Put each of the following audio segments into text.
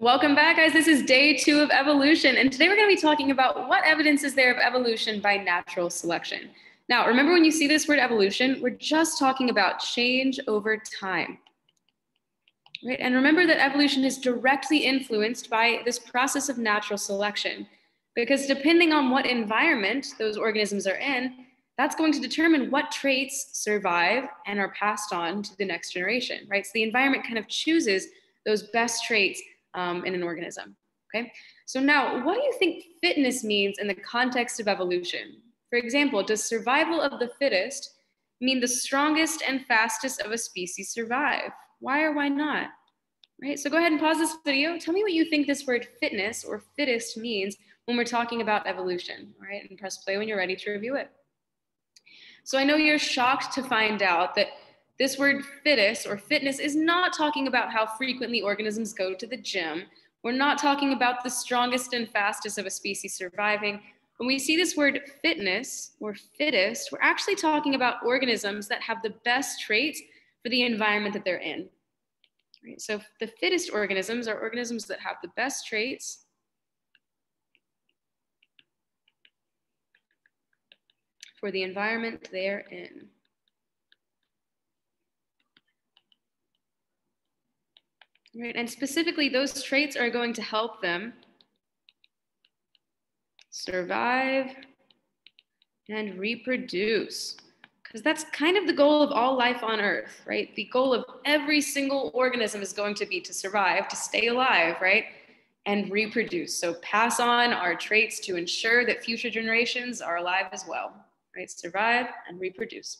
Welcome back, guys. This is day 2 of evolution. And today we're going to be talking about what evidence is there of evolution by natural selection. Now, remember when you see this word evolution, we're just talking about change over time. Right? And remember that evolution is directly influenced by this process of natural selection, because depending on what environment those organisms are in, that's going to determine what traits survive and are passed on to the next generation, right? So the environment kind of chooses those best traits in an organism, okay? So now, what do you think fitness means in the context of evolution? For example, does survival of the fittest mean the strongest and fastest of a species survive? Why or why not? Right, so go ahead and pause this video. Tell me what you think this word fitness or fittest means when we're talking about evolution, all right? And press play when you're ready to review it. So I know you're shocked to find out that this word fittest or fitness is not talking about how frequently organisms go to the gym. We're not talking about the strongest and fastest of a species surviving. When we see this word fitness or fittest, we're actually talking about organisms that have the best traits for the environment that they're in. Right, so the fittest organisms are organisms that have the best traits for the environment they're in. Right, and specifically, those traits are going to help them survive and reproduce, because that's kind of the goal of all life on Earth, right? The goal of every single organism is going to be to survive, to stay alive, right? And reproduce. So pass on our traits to ensure that future generations are alive as well, right? Survive and reproduce.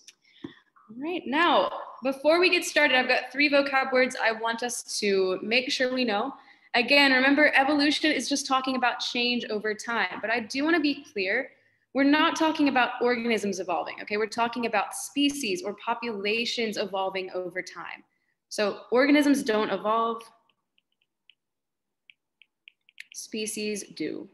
All right, now, before we get started, I've got 3 vocab words I want us to make sure we know. Again, remember, evolution is just talking about change over time, but I do want to be clear. We're not talking about organisms evolving, okay? We're talking about species or populations evolving over time. So organisms don't evolve, species do.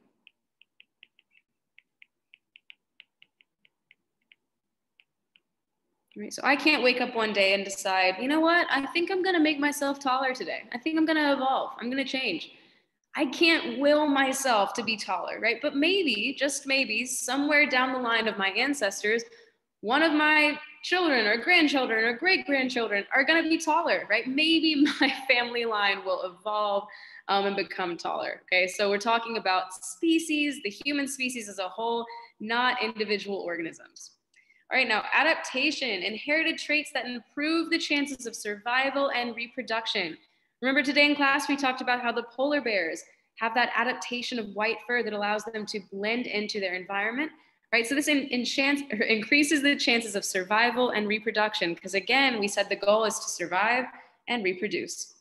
Right, so I can't wake up one day and decide, you know what? I think I'm going to make myself taller today. I think I'm going to evolve. I'm going to change. I can't will myself to be taller, right? But maybe, just maybe, somewhere down the line of my ancestors, one of my children or grandchildren or great grandchildren are going to be taller, right? Maybe my family line will evolve and become taller, okay? So we're talking about species, the human species as a whole, not individual organisms. All right, now adaptation, inherited traits that improve the chances of survival and reproduction. Remember today in class, we talked about how the polar bears have that adaptation of white fur that allows them to blend into their environment, right? So this increases the chances of survival and reproduction, because again, we said the goal is to survive and reproduce.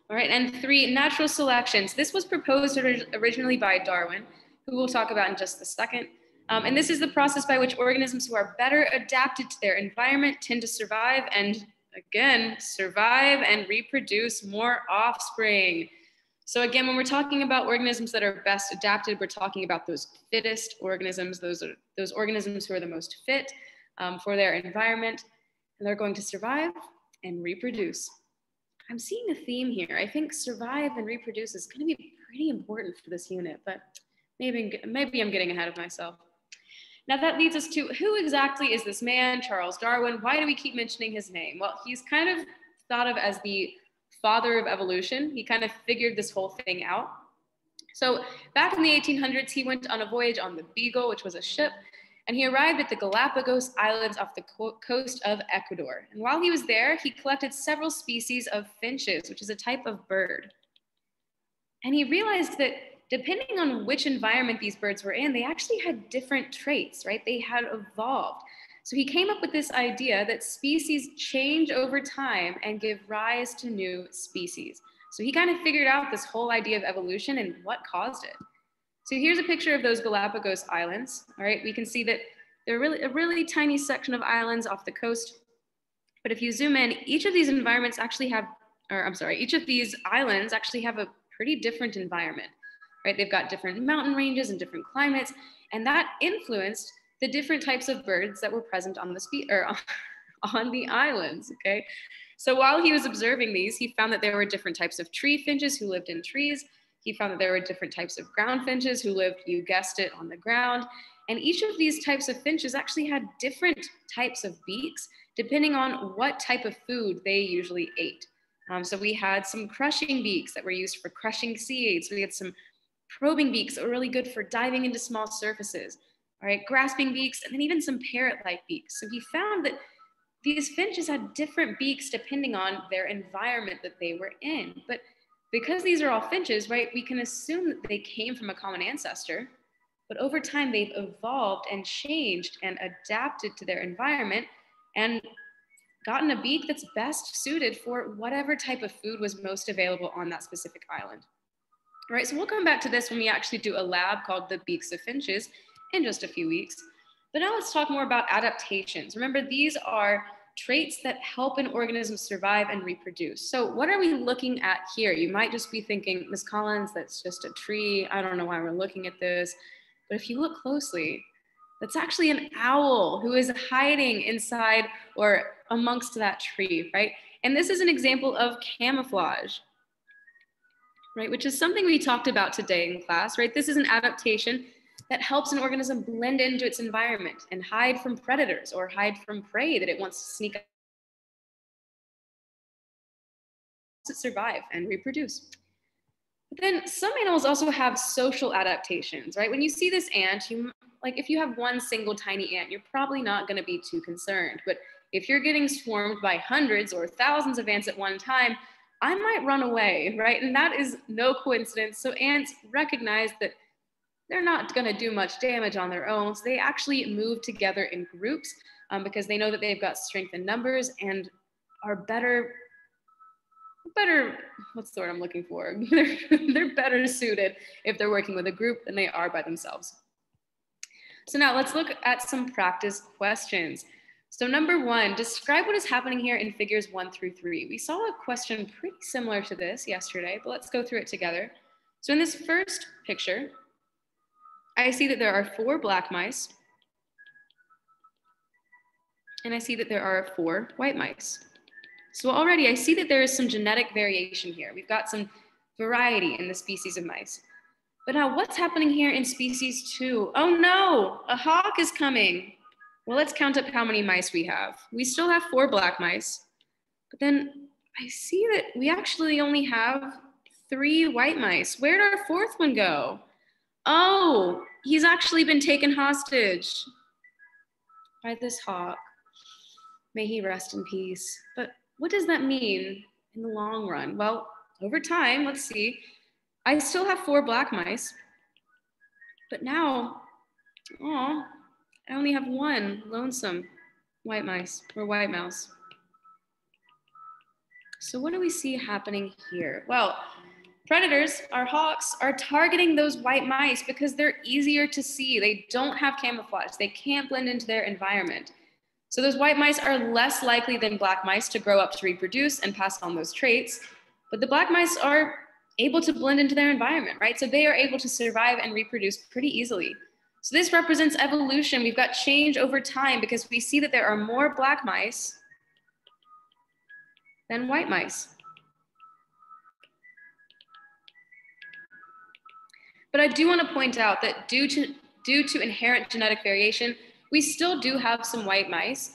All right, and 3, natural selections. This was proposed originally by Darwin, who we'll talk about in just a second. And this is the process by which organisms who are better adapted to their environment tend to survive and, again, survive and reproduce more offspring. So again, when we're talking about organisms that are best adapted, we're talking about those fittest organisms. Those are those organisms who are the most fit for their environment, and they're going to survive and reproduce. I'm seeing a theme here. I think survive and reproduce is going to be pretty important for this unit, but maybe I'm getting ahead of myself. Now that leads us to, who exactly is this man, Charles Darwin? Why do we keep mentioning his name? Well, he's kind of thought of as the father of evolution. He kind of figured this whole thing out. So back in the 1800s, he went on a voyage on the Beagle, which was a ship, and he arrived at the Galapagos Islands off the coast of Ecuador. And while he was there, he collected several species of finches, which is a type of bird. And he realized that depending on which environment these birds were in, they actually had different traits, right? They had evolved. So he came up with this idea that species change over time and give rise to new species. So he kind of figured out this whole idea of evolution and what caused it. So here's a picture of those Galapagos Islands, all right? We can see that they're a really tiny section of islands off the coast. But if you zoom in, each of these environments actually have, each of these islands actually have a pretty different environment. Right? They've got different mountain ranges and different climates, and that influenced the different types of birds that were present on the on the islands, okay? So while he was observing these, he found that there were different types of tree finches who lived in trees. He found that there were different types of ground finches who lived, you guessed it, on the ground. And each of these types of finches actually had different types of beaks depending on what type of food they usually ate. So we had some crushing beaks that were used for crushing seeds. We had some probing beaks that were really good for diving into small surfaces. All right, grasping beaks, and then even some parrot-like beaks. So he found that these finches had different beaks depending on their environment that they were in. But because these are all finches, right, we can assume that they came from a common ancestor, but over time they've evolved and changed and adapted to their environment and gotten a beak that's best suited for whatever type of food was most available on that specific island. All right, so we'll come back to this when we actually do a lab called the Beaks of Finches in just a few weeks. But now let's talk more about adaptations. Remember, these are traits that help an organism survive and reproduce. So what are we looking at here? You might just be thinking, Ms. Collins, that's just a tree. I don't know why we're looking at this. But if you look closely, that's actually an owl who is hiding inside or amongst that tree, right? And this is an example of camouflage, right? Which is something we talked about today in class, right? This is an adaptation that helps an organism blend into its environment and hide from predators or hide from prey that it wants to sneak up to survive and reproduce. But then some animals also have social adaptations, right? When you see this ant, like if you have one single tiny ant, you're probably not going to be too concerned. But if you're getting swarmed by hundreds or thousands of ants at one time, I might run away, right? And that is no coincidence. So ants recognize that they're not going to do much damage on their own. So they actually move together in groups because they know that they've got strength in numbers and are better, what's the word I'm looking for? They're better suited if they're working with a group than they are by themselves. So now let's look at some practice questions. So number one, describe what is happening here in figures 1 through 3. We saw a question pretty similar to this yesterday, but let's go through it together. So in this first picture, I see that there are 4 black mice, and I see that there are 4 white mice. So already I see that there is some genetic variation here. We've got some variety in the species of mice. But now what's happening here in species 2? Oh no, a hawk is coming. Well, let's count up how many mice we have. We still have 4 black mice, but then I see that we actually only have 3 white mice. Where'd our 4th one go? Oh, he's actually been taken hostage by this hawk. May he rest in peace. But what does that mean in the long run? Well, over time, let's see. I still have 4 black mice, but now, I only have 1 lonesome white mice or white mouse. So what do we see happening here? Well, predators, our hawks, are targeting those white mice because they're easier to see. They don't have camouflage. They can't blend into their environment. So those white mice are less likely than black mice to grow up to reproduce and pass on those traits. But the black mice are able to blend into their environment, right? So they are able to survive and reproduce pretty easily. So this represents evolution. We've got change over time because we see that there are more black mice than white mice. But I do want to point out that due to inherent genetic variation, we still do have some white mice.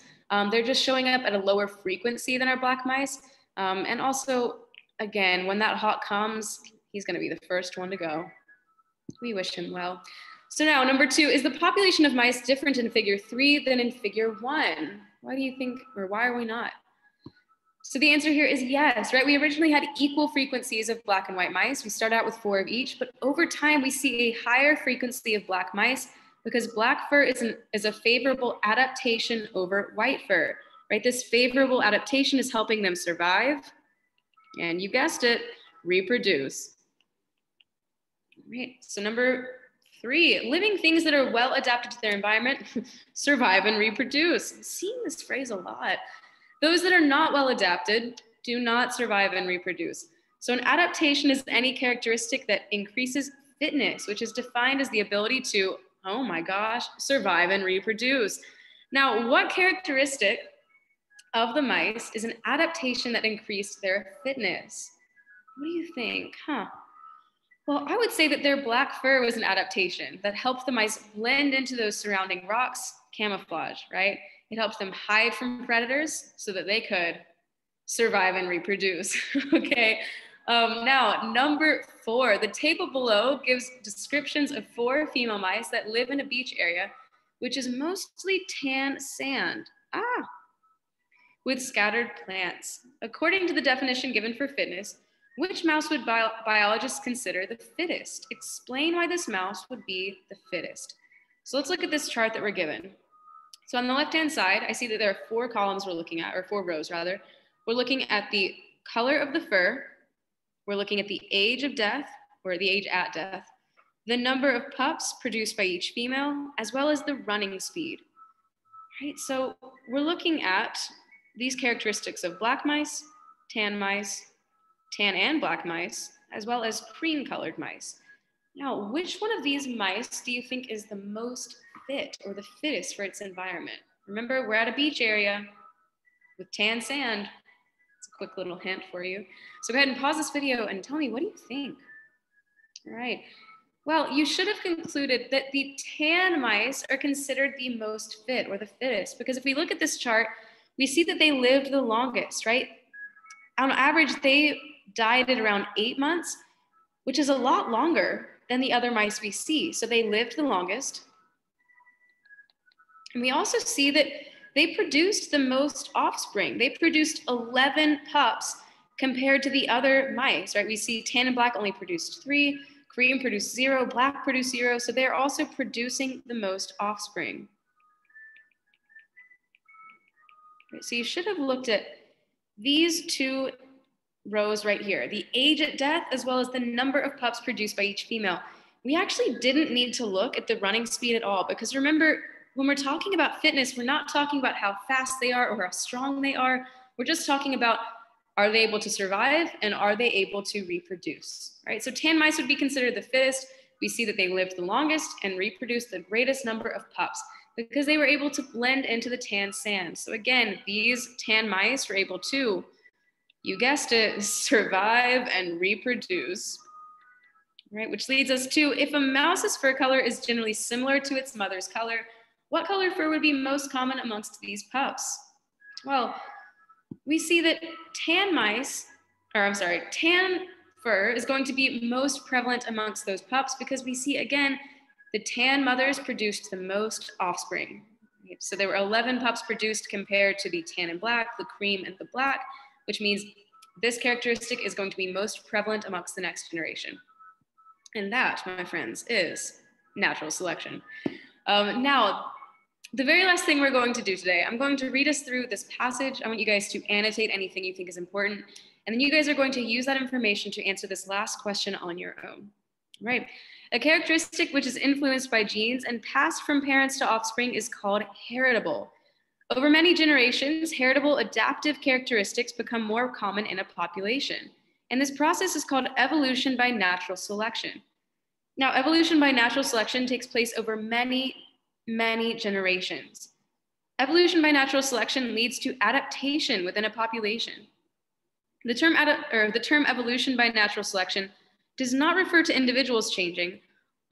They're just showing up at a lower frequency than our black mice. And also, again, when that hawk comes, he's going to be the first one to go. We wish him well. So now, number 2, is the population of mice different in figure 3 than in figure 1? Why do you think, or why are we not? So the answer here is yes, right? We originally had equal frequencies of black and white mice. We start out with 4 of each, but over time we see a higher frequency of black mice because black fur is a favorable adaptation over white fur, right? This favorable adaptation is helping them survive, and you guessed it, reproduce. All right, so number 3, living things that are well adapted to their environment survive and reproduce. I'm seeing this phrase a lot. Those that are not well adapted do not survive and reproduce. So an adaptation is any characteristic that increases fitness, which is defined as the ability to, oh my gosh, survive and reproduce. Now, what characteristic of the mice is an adaptation that increased their fitness? What do you think? Well, I would say that their black fur was an adaptation that helped the mice blend into those surrounding rocks, camouflage, right? It helped them hide from predators so that they could survive and reproduce. Okay. Now, number 4, the table below gives descriptions of 4 female mice that live in a beach area, which is mostly tan sand. With scattered plants. According to the definition given for fitness, which mouse would biologists consider the fittest? Explain why this mouse would be the fittest. So let's look at this chart that we're given. So on the left-hand side, I see that there are 4 columns we're looking at, or 4 rows rather. We're looking at the color of the fur. We're looking at the age of death, or the age at death, the number of pups produced by each female, as well as the running speed. Right, so we're looking at these characteristics of black mice, tan and black mice, as well as cream-colored mice. Now, which one of these mice do you think is the most fit or the fittest for its environment? Remember, we're at a beach area with tan sand. It's a quick little hint for you. So go ahead and pause this video and tell me, what do you think? All right. Well, you should have concluded that the tan mice are considered the most fit or the fittest, because if we look at this chart, we see that they lived the longest, right? On average, they died at around 8 months, which is a lot longer than the other mice we see. So they lived the longest. And we also see that they produced the most offspring. They produced 11 pups compared to the other mice, right? We see tan and black only produced 3, cream produced 0, black produced 0. So they're also producing the most offspring. So you should have looked at these 2 rows right here, the age at death, as well as the number of pups produced by each female. We actually didn't need to look at the running speed at all, because remember, when we're talking about fitness, we're not talking about how fast they are or how strong they are. We're just talking about, are they able to survive and are they able to reproduce, right? So tan mice would be considered the fittest. We see that they lived the longest and reproduced the greatest number of pups, because they were able to blend into the tan sand. So again, these tan mice were able to, you guessed it, survive and reproduce, right? Which leads us to, if a mouse's fur color is generally similar to its mother's color, what color fur would be most common amongst these pups? Well, we see that tan fur is going to be most prevalent amongst those pups, because we see, again, the tan mothers produced the most offspring. So there were 11 pups produced compared to the tan and black, the cream and the black, which means this characteristic is going to be most prevalent amongst the next generation. And that, my friends, is natural selection. Now, the very last thing we're going to do today, I'm going to read us through this passage. I want you guys to annotate anything you think is important. And then you guys are going to use that information to answer this last question on your own. Right. A characteristic which is influenced by genes and passed from parents to offspring is called heritable. Over many generations, heritable adaptive characteristics become more common in a population. And this process is called evolution by natural selection. Now, evolution by natural selection takes place over many generations. Evolution by natural selection leads to adaptation within a population. The term evolution by natural selection does not refer to individuals changing,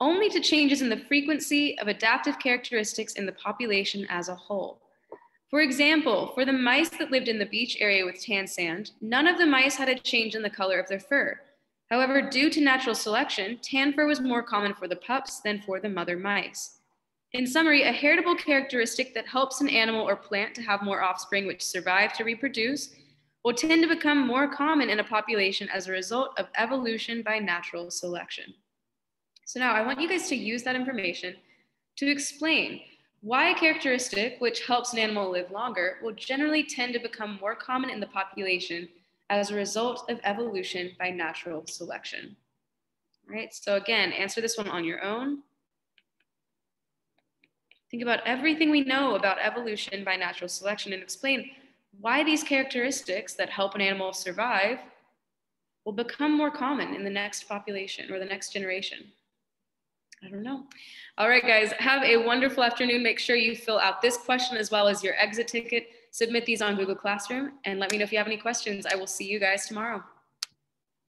only to changes in the frequency of adaptive characteristics in the population as a whole. For example, for the mice that lived in the beach area with tan sand, none of the mice had a change in the color of their fur. However, due to natural selection, tan fur was more common for the pups than for the mother mice. In summary, a heritable characteristic that helps an animal or plant to have more offspring which survive to reproduce will tend to become more common in a population as a result of evolution by natural selection. So now I want you guys to use that information to explain why a characteristic which helps an animal live longer will generally tend to become more common in the population as a result of evolution by natural selection. All right, so again, answer this one on your own. Think about everything we know about evolution by natural selection and explain why these characteristics that help an animal survive will become more common in the next population or the next generation. I don't know. All right, guys, have a wonderful afternoon. Make sure you fill out this question as well as your exit ticket. submit these on Google Classroom and let me know if you have any questions. I will see you guys tomorrow.